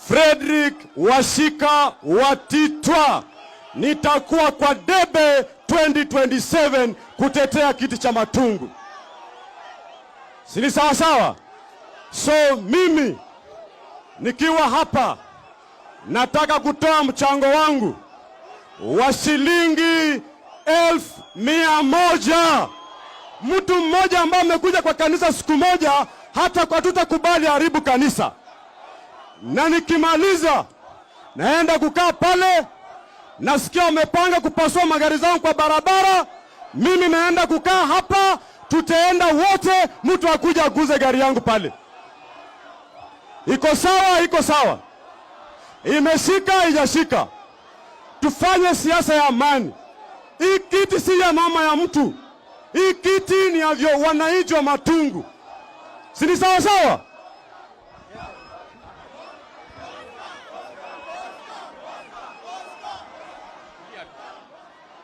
Frederick Washika Watitwa. Nitakuwa kwa debe 2027 kutetea kiti cha Matungu. Sini sawa sawa? So mimi nikiwa hapa nataka kutoa mchango wangu wa shilingi 1,100. Mtu mmoja ambaye amekuja kwa kanisa siku moja, hata kwa tutakubali haribu kanisa. Na nikimaliza naenda kukaa pale, nasikia wamepanga kupasua magari zangu kwa barabara, mimi naenda kukaa hapa, tutaenda wote, mtu akuja aguze gari yangu pale. Iko sawa? Iko sawa? Imeshika? Haijashika? Tufanye siasa ya amani. Hii kiti si ya mama ya mtu. Hii kiti ni ya wananchi wa Matungu. Si ni sawa sawa?